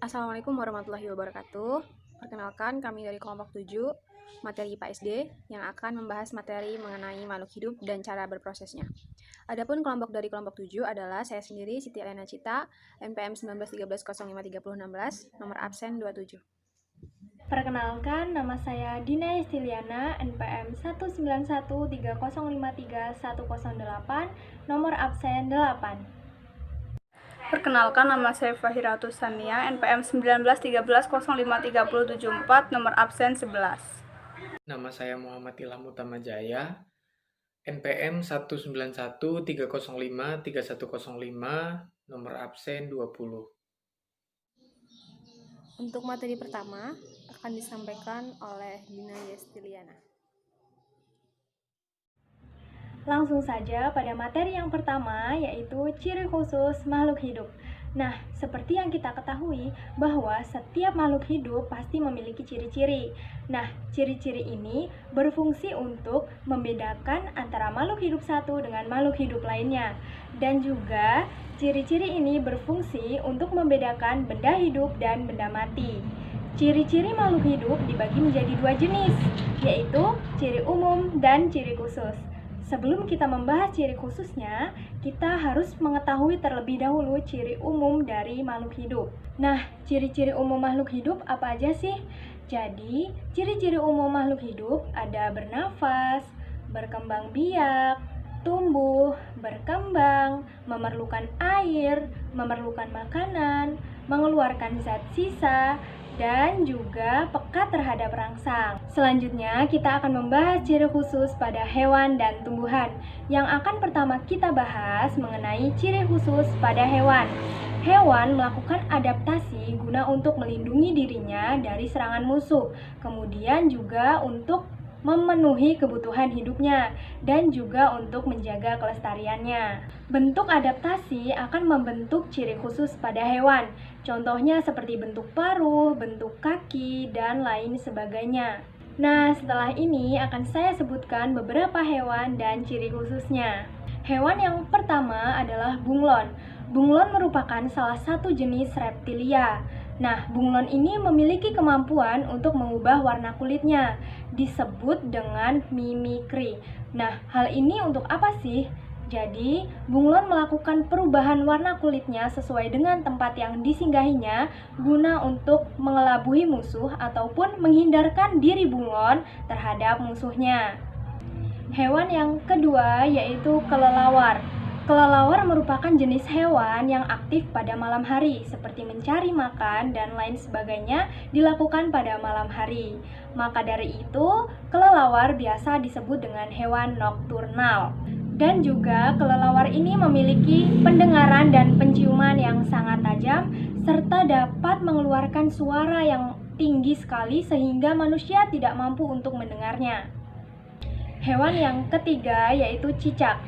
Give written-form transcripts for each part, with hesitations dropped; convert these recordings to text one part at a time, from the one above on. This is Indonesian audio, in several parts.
Assalamualaikum warahmatullahi wabarakatuh. Perkenalkan, kami dari kelompok 7, materi IPA SD, yang akan membahas materi mengenai makhluk hidup dan cara berprosesnya. Adapun kelompok dari kelompok 7 adalah saya sendiri, Siti Elena Cita, NPM 1913053016, nomor absen 27. Perkenalkan, nama saya Dina Estiliana, NPM 19130531108, nomor absen 8. Perkenalkan, nama saya Fahiratul Sania, NPM 1913053074, nomor absen 11. Nama saya Muhammad Ilham Utama Jaya, NPM 19130531105, nomor absen 20. Untuk materi pertama akan disampaikan oleh Dina Yestiliana. Langsung saja pada materi yang pertama, yaitu ciri khusus makhluk hidup. Nah, seperti yang kita ketahui bahwa setiap makhluk hidup pasti memiliki ciri-ciri. Nah, ciri-ciri ini berfungsi untuk membedakan antara makhluk hidup satu dengan makhluk hidup lainnya. Dan juga, ciri-ciri ini berfungsi untuk membedakan benda hidup dan benda mati. Ciri-ciri makhluk hidup dibagi menjadi dua jenis, yaitu ciri umum dan ciri khusus. Sebelum kita membahas ciri khususnya, kita harus mengetahui terlebih dahulu ciri umum dari makhluk hidup. Nah, ciri-ciri umum makhluk hidup apa aja sih? Jadi, ciri-ciri umum makhluk hidup ada bernafas, berkembang biak, tumbuh, berkembang, memerlukan air, memerlukan makanan, mengeluarkan zat sisa, dan juga peka terhadap rangsang. Selanjutnya, kita akan membahas ciri khusus pada hewan dan tumbuhan. Yang akan pertama kita bahas mengenai ciri khusus pada hewan. Hewan melakukan adaptasi guna untuk melindungi dirinya dari serangan musuh, kemudian juga untuk memenuhi kebutuhan hidupnya, dan juga untuk menjaga kelestariannya. Bentuk adaptasi akan membentuk ciri khusus pada hewan. Contohnya seperti bentuk paruh, bentuk kaki, dan lain sebagainya. Nah, setelah ini akan saya sebutkan beberapa hewan dan ciri khususnya. Hewan yang pertama adalah bunglon. Bunglon merupakan salah satu jenis reptilia. Nah, bunglon ini memiliki kemampuan untuk mengubah warna kulitnya, disebut dengan mimikri. Nah, hal ini untuk apa sih? Jadi, bunglon melakukan perubahan warna kulitnya sesuai dengan tempat yang disinggahinya guna untuk mengelabui musuh ataupun menghindarkan diri bunglon terhadap musuhnya. Hewan yang kedua yaitu kelelawar. Kelelawar merupakan jenis hewan yang aktif pada malam hari, seperti mencari makan dan lain sebagainya dilakukan pada malam hari. Maka dari itu, kelelawar biasa disebut dengan hewan nokturnal. Dan juga kelelawar ini memiliki pendengaran dan penciuman yang sangat tajam, serta dapat mengeluarkan suara yang tinggi sekali sehingga manusia tidak mampu untuk mendengarnya. Hewan yang ketiga yaitu cicak.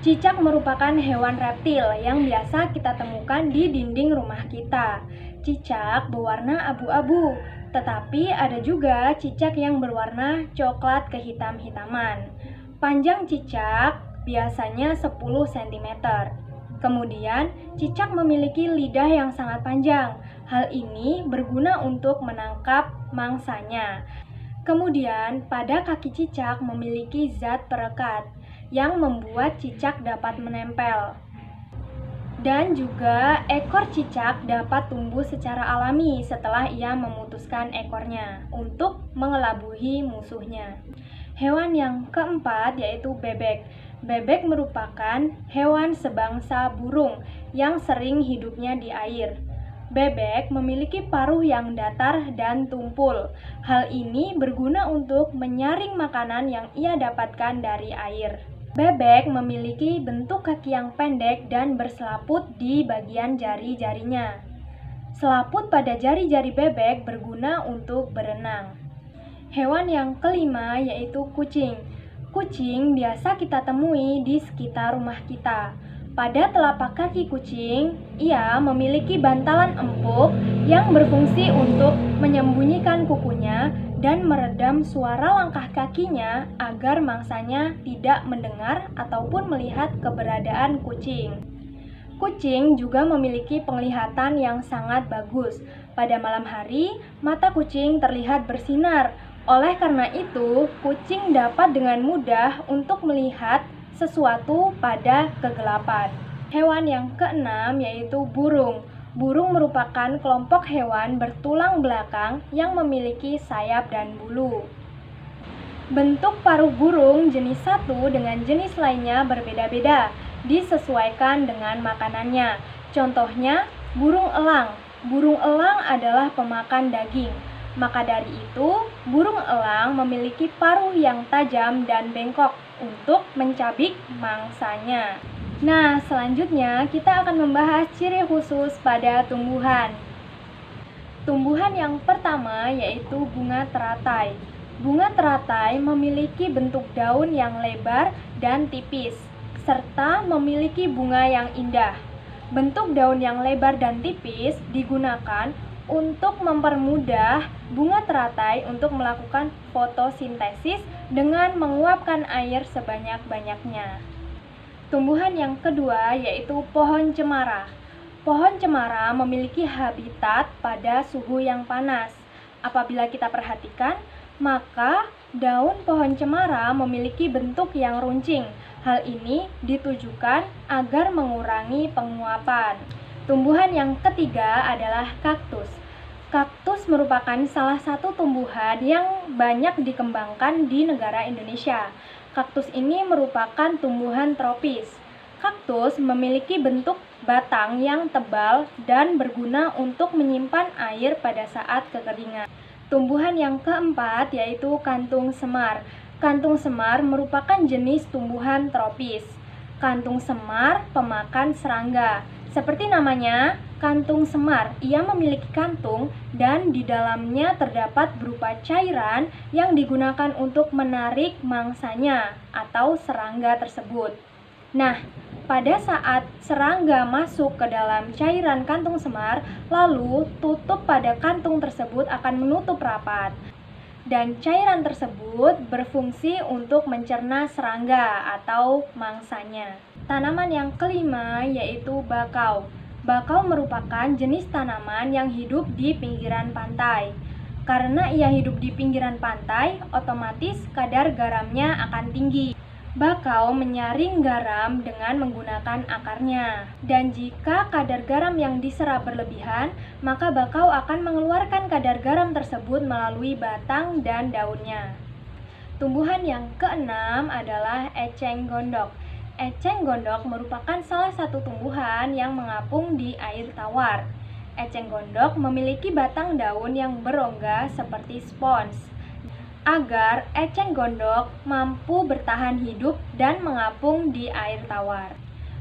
Cicak merupakan hewan reptil yang biasa kita temukan di dinding rumah kita. Cicak berwarna abu-abu, tetapi ada juga cicak yang berwarna coklat kehitam-hitaman. Panjang cicak biasanya 10 cm. Kemudian, cicak memiliki lidah yang sangat panjang. Hal ini berguna untuk menangkap mangsanya. Kemudian, pada kaki cicak memiliki zat perekat yang membuat cicak dapat menempel. Dan juga ekor cicak dapat tumbuh secara alami setelah ia memutuskan ekornya untuk mengelabui musuhnya. Hewan yang keempat yaitu bebek. Bebek merupakan hewan sebangsa burung yang sering hidupnya di air. Bebek memiliki paruh yang datar dan tumpul. Hal ini berguna untuk menyaring makanan yang ia dapatkan dari air. Bebek memiliki bentuk kaki yang pendek dan berselaput di bagian jari-jarinya. Selaput pada jari-jari bebek berguna untuk berenang. Hewan yang kelima yaitu kucing. Kucing biasa kita temui di sekitar rumah kita. Pada telapak kaki kucing, ia memiliki bantalan empuk yang berfungsi untuk menyembunyikan kukunya dan meredam suara langkah kakinya agar mangsanya tidak mendengar ataupun melihat keberadaan kucing. Kucing juga memiliki penglihatan yang sangat bagus. Pada malam hari, mata kucing terlihat bersinar. Oleh karena itu, kucing dapat dengan mudah untuk melihat sesuatu pada kegelapan. Hewan yang keenam yaitu burung. Burung merupakan kelompok hewan bertulang belakang yang memiliki sayap dan bulu. Bentuk paruh burung jenis satu dengan jenis lainnya berbeda-beda, disesuaikan dengan makanannya. Contohnya, burung elang. Burung elang adalah pemakan daging. Maka dari itu, burung elang memiliki paruh yang tajam dan bengkok untuk mencabik mangsanya. Nah, selanjutnya kita akan membahas ciri khusus pada tumbuhan. Tumbuhan yang pertama yaitu bunga teratai. Bunga teratai memiliki bentuk daun yang lebar dan tipis, serta memiliki bunga yang indah. Bentuk daun yang lebar dan tipis digunakan untuk mempermudah bunga teratai untuk melakukan fotosintesis dengan menguapkan air sebanyak-banyaknya. Tumbuhan yang kedua yaitu pohon cemara. Pohon cemara memiliki habitat pada suhu yang panas. Apabila kita perhatikan, maka daun pohon cemara memiliki bentuk yang runcing. Hal ini ditujukan agar mengurangi penguapan. Tumbuhan yang ketiga adalah kaktus. Kaktus merupakan salah satu tumbuhan yang banyak dikembangkan di negara Indonesia. Kaktus ini merupakan tumbuhan tropis. Kaktus memiliki bentuk batang yang tebal dan berguna untuk menyimpan air pada saat kekeringan. Tumbuhan yang keempat yaitu kantung semar. Kantung semar merupakan jenis tumbuhan tropis. Kantung semar pemakan serangga. Seperti namanya, kantung semar, ia memiliki kantung dan di dalamnya terdapat berupa cairan yang digunakan untuk menarik mangsanya atau serangga tersebut. Nah, pada saat serangga masuk ke dalam cairan kantung semar, lalu tutup pada kantung tersebut akan menutup rapat. Dan cairan tersebut berfungsi untuk mencerna serangga atau mangsanya. Tanaman yang kelima yaitu bakau. Bakau merupakan jenis tanaman yang hidup di pinggiran pantai. Karena ia hidup di pinggiran pantai, otomatis kadar garamnya akan tinggi. Bakau menyaring garam dengan menggunakan akarnya. Dan jika kadar garam yang diserap berlebihan, maka bakau akan mengeluarkan kadar garam tersebut melalui batang dan daunnya. Tumbuhan yang keenam adalah eceng gondok. Eceng gondok merupakan salah satu tumbuhan yang mengapung di air tawar. Eceng gondok memiliki batang daun yang berongga seperti spons. Agar eceng gondok mampu bertahan hidup dan mengapung di air tawar.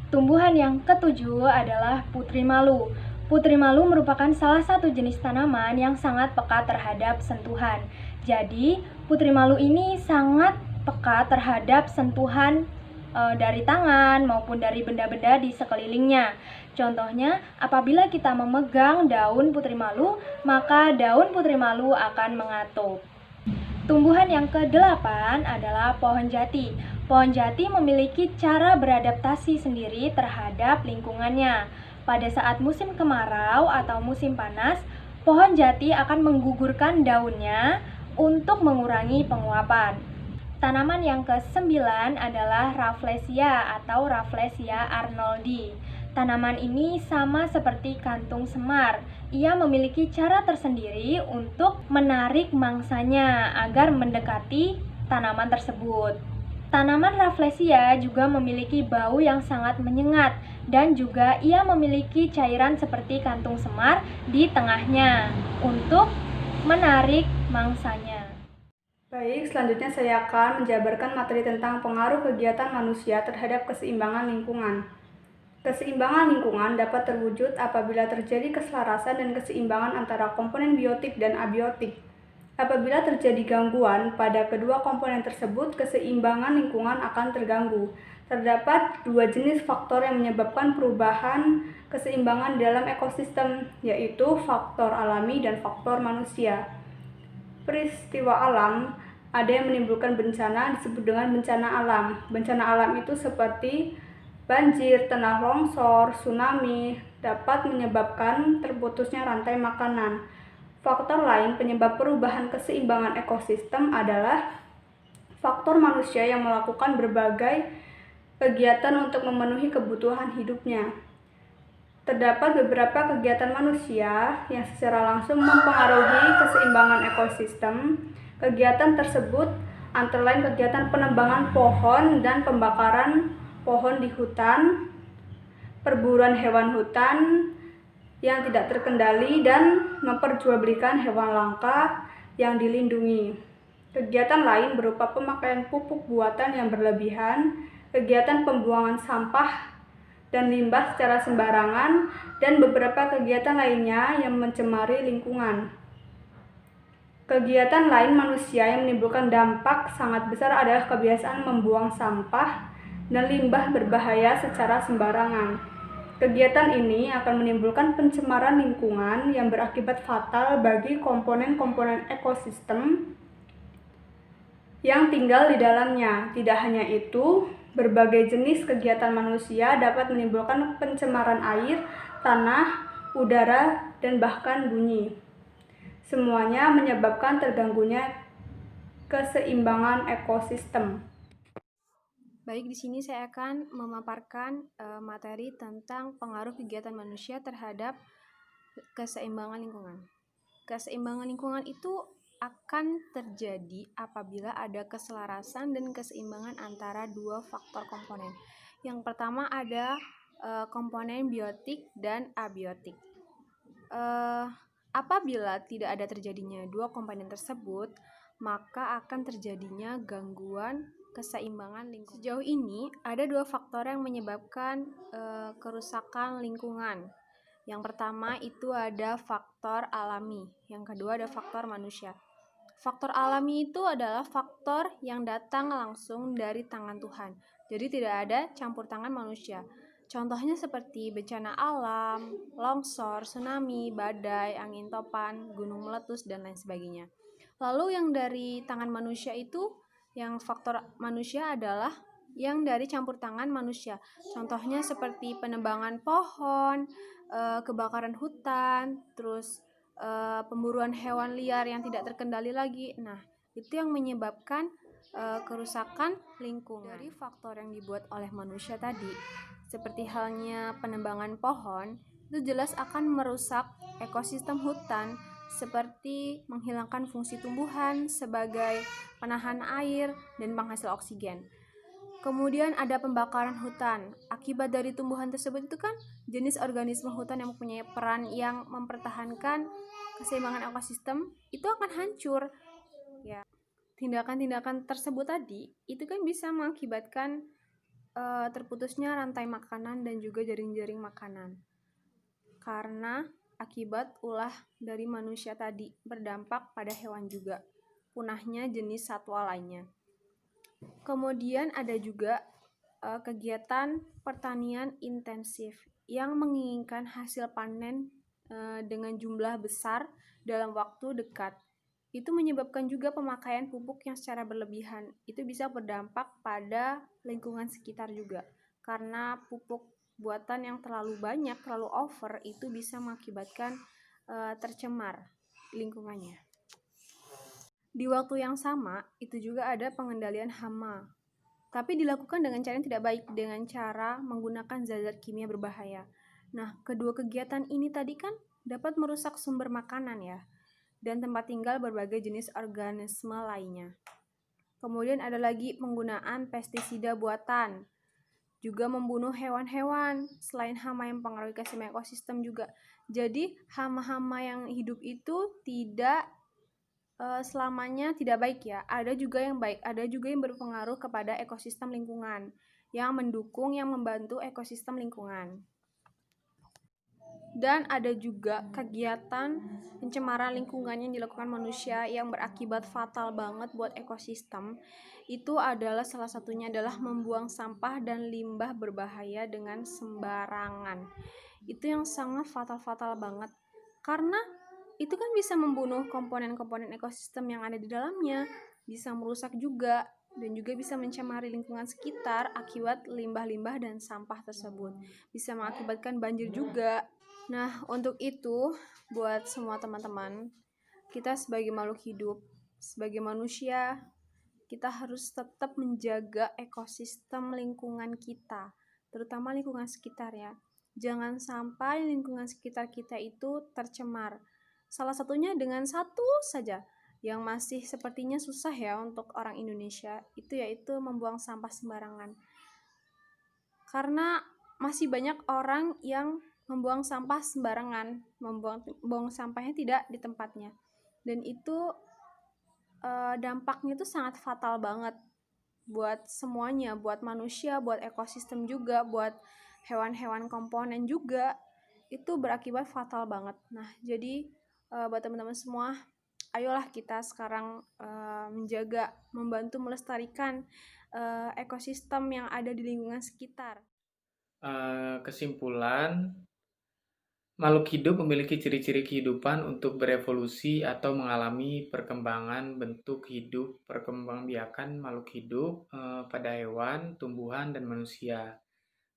Tumbuhan yang ketujuh adalah putri malu. Putri malu merupakan salah satu jenis tanaman yang sangat peka terhadap sentuhan. Jadi, putri malu ini sangat peka terhadap sentuhan dari tangan maupun dari benda-benda di sekelilingnya. Contohnya, apabila kita memegang daun putri malu, maka daun putri malu akan mengatup. Tumbuhan yang ke-8 adalah pohon jati. Pohon jati memiliki cara beradaptasi sendiri terhadap lingkungannya. Pada saat musim kemarau atau musim panas, pohon jati akan menggugurkan daunnya untuk mengurangi penguapan. Tanaman yang ke-9 adalah Rafflesia atau Rafflesia arnoldi. Tanaman ini sama seperti kantung semar. Ia memiliki cara tersendiri untuk menarik mangsanya agar mendekati tanaman tersebut. Tanaman Rafflesia juga memiliki bau yang sangat menyengat dan juga ia memiliki cairan seperti kantung semar di tengahnya untuk menarik mangsanya. Baik, selanjutnya saya akan menjabarkan materi tentang pengaruh kegiatan manusia terhadap keseimbangan lingkungan. Keseimbangan lingkungan dapat terwujud apabila terjadi keselarasan dan keseimbangan antara komponen biotik dan abiotik. Apabila terjadi gangguan pada kedua komponen tersebut, keseimbangan lingkungan akan terganggu. Terdapat dua jenis faktor yang menyebabkan perubahan keseimbangan dalam ekosistem, yaitu faktor alami dan faktor manusia. Peristiwa alam ada yang menimbulkan bencana disebut dengan bencana alam. Bencana alam itu seperti Banjir, tanah longsor, tsunami dapat menyebabkan terputusnya rantai makanan. Faktor lain penyebab perubahan keseimbangan ekosistem adalah faktor manusia yang melakukan berbagai kegiatan untuk memenuhi kebutuhan hidupnya. Terdapat beberapa kegiatan manusia yang secara langsung mempengaruhi keseimbangan ekosistem. Kegiatan tersebut antara lain kegiatan penebangan pohon dan pembakaran pohon di hutan, perburuan hewan hutan yang tidak terkendali, dan memperjualbelikan hewan langka yang dilindungi. Kegiatan lain berupa pemakaian pupuk buatan yang berlebihan, kegiatan pembuangan sampah dan limbah secara sembarangan, dan beberapa kegiatan lainnya yang mencemari lingkungan. Kegiatan lain manusia yang menimbulkan dampak sangat besar adalah kebiasaan membuang sampah dan limbah berbahaya secara sembarangan. Kegiatan ini akan menimbulkan pencemaran lingkungan yang berakibat fatal bagi komponen-komponen ekosistem yang tinggal di dalamnya. Tidak hanya itu, berbagai jenis kegiatan manusia dapat menimbulkan pencemaran air, tanah, udara, dan bahkan bunyi. Semuanya menyebabkan terganggunya keseimbangan ekosistem. Baik, di sini saya akan memaparkan materi tentang pengaruh kegiatan manusia terhadap keseimbangan lingkungan. Keseimbangan lingkungan itu akan terjadi apabila ada keselarasan dan keseimbangan antara dua faktor komponen. Yang pertama ada komponen biotik dan abiotik. Apabila tidak ada terjadinya dua komponen tersebut, maka akan terjadinya gangguan keseimbangan lingkungan. Sejauh ini ada dua faktor yang menyebabkan kerusakan lingkungan. Yang pertama itu ada faktor alami, yang kedua ada faktor manusia. Faktor alami itu adalah faktor yang datang langsung dari tangan Tuhan. Jadi tidak ada campur tangan manusia. Contohnya seperti bencana alam, longsor, tsunami, badai, angin topan, gunung meletus, dan lain sebagainya. Lalu yang dari tangan manusia itu, yang faktor manusia adalah yang dari campur tangan manusia. Contohnya seperti penebangan pohon, kebakaran hutan, terus pemburuan hewan liar yang tidak terkendali lagi. Nah, itu yang menyebabkan kerusakan lingkungan. Dari faktor yang dibuat oleh manusia tadi, seperti halnya penebangan pohon, itu jelas akan merusak ekosistem hutan, seperti menghilangkan fungsi tumbuhan sebagai penahan air dan penghasil oksigen. Kemudian ada pembakaran hutan. Akibat dari tumbuhan tersebut itu kan jenis organisme hutan yang mempunyai peran yang mempertahankan keseimbangan ekosistem itu akan hancur. Ya, tindakan-tindakan tersebut tadi itu kan bisa mengakibatkan terputusnya rantai makanan dan juga jaring-jaring makanan. Karena akibat ulah dari manusia tadi berdampak pada hewan juga, punahnya jenis satwa lainnya. Kemudian ada juga kegiatan pertanian intensif yang menginginkan hasil panen dengan jumlah besar dalam waktu dekat. Itu menyebabkan juga pemakaian pupuk yang secara berlebihan. Itu bisa berdampak pada lingkungan sekitar juga. Karena pupuk buatan yang terlalu banyak, terlalu over, itu bisa mengakibatkan tercemar lingkungannya. Di waktu yang sama, itu juga ada pengendalian hama. Tapi dilakukan dengan cara yang tidak baik, dengan cara menggunakan zat-zat kimia berbahaya. Nah, kedua kegiatan ini tadi kan dapat merusak sumber makanan ya, dan tempat tinggal berbagai jenis organisme lainnya. Kemudian ada lagi penggunaan pestisida buatan, juga membunuh hewan-hewan, selain hama yang mempengaruhi keseimbangan ekosistem juga. Jadi hama-hama yang hidup itu tidak selamanya tidak baik ya. Ada juga yang baik, ada juga yang berpengaruh kepada ekosistem lingkungan, yang mendukung, yang membantu ekosistem lingkungan. Dan ada juga kegiatan pencemaran lingkungan yang dilakukan manusia yang berakibat fatal banget buat ekosistem. Itu adalah salah satunya adalah membuang sampah dan limbah berbahaya dengan sembarangan. Itu yang sangat fatal banget. Karena itu kan bisa membunuh komponen-komponen ekosistem yang ada di dalamnya, bisa merusak juga dan juga bisa mencemari lingkungan sekitar akibat limbah-limbah dan sampah tersebut. Bisa mengakibatkan banjir juga. Nah, untuk itu, buat semua teman-teman, kita sebagai makhluk hidup, sebagai manusia, kita harus tetap menjaga ekosistem lingkungan kita, terutama lingkungan sekitar ya. Jangan sampai lingkungan sekitar kita itu tercemar. Salah satunya dengan satu saja, yang masih sepertinya susah ya untuk orang Indonesia, itu yaitu membuang sampah sembarangan. Karena masih banyak orang yang membuang sampah sembarangan, membuang sampahnya tidak di tempatnya. Dan itu dampaknya itu sangat fatal banget buat semuanya, buat manusia, buat ekosistem juga, buat hewan-hewan komponen juga. Itu berakibat fatal banget. Nah, jadi buat teman-teman semua, ayolah kita sekarang menjaga, membantu melestarikan ekosistem yang ada di lingkungan sekitar. Kesimpulan, makhluk hidup memiliki ciri-ciri kehidupan untuk berevolusi atau mengalami perkembangan bentuk hidup, perkembangbiakan makhluk hidup pada hewan, tumbuhan, dan manusia.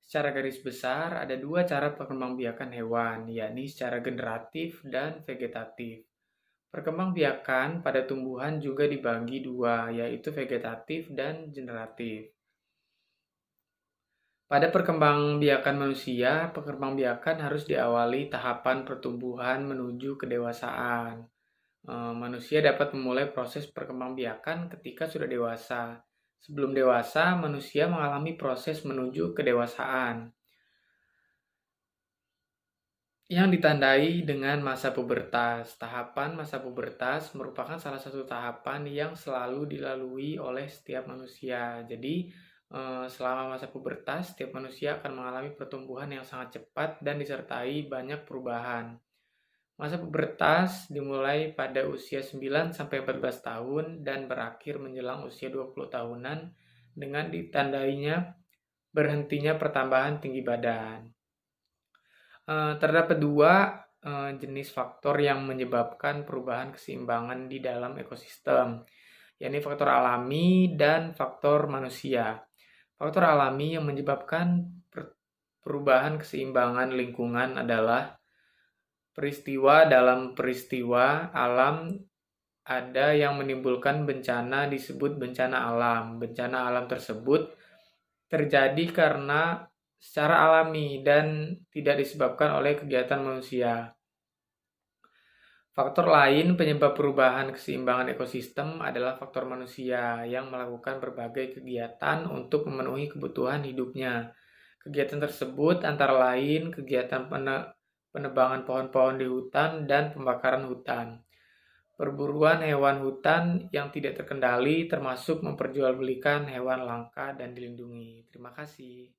Secara garis besar, ada dua cara perkembangbiakan hewan, yakni secara generatif dan vegetatif. Perkembangbiakan pada tumbuhan juga dibagi dua, yaitu vegetatif dan generatif. Pada perkembangbiakan manusia, perkembangbiakan harus diawali tahapan pertumbuhan menuju kedewasaan. Manusia dapat memulai proses perkembangbiakan ketika sudah dewasa. Sebelum dewasa, manusia mengalami proses menuju kedewasaan yang ditandai dengan masa pubertas. Tahapan masa pubertas merupakan salah satu tahapan yang selalu dilalui oleh setiap manusia. Jadi, selama masa pubertas, setiap manusia akan mengalami pertumbuhan yang sangat cepat dan disertai banyak perubahan. Masa pubertas dimulai pada usia 9-14 tahun dan berakhir menjelang usia 20 tahunan dengan ditandainya berhentinya pertambahan tinggi badan. Terdapat dua jenis faktor yang menyebabkan perubahan keseimbangan di dalam ekosistem, yakni faktor alami dan faktor manusia. Faktor alami yang menyebabkan perubahan keseimbangan lingkungan adalah peristiwa dalam peristiwa alam. Ada yang menimbulkan bencana disebut bencana alam. Bencana alam tersebut terjadi karena secara alami dan tidak disebabkan oleh kegiatan manusia. Faktor lain penyebab perubahan keseimbangan ekosistem adalah faktor manusia yang melakukan berbagai kegiatan untuk memenuhi kebutuhan hidupnya. Kegiatan tersebut antara lain kegiatan penebangan pohon-pohon di hutan dan pembakaran hutan. Perburuan hewan hutan yang tidak terkendali termasuk memperjualbelikan hewan langka dan dilindungi. Terima kasih.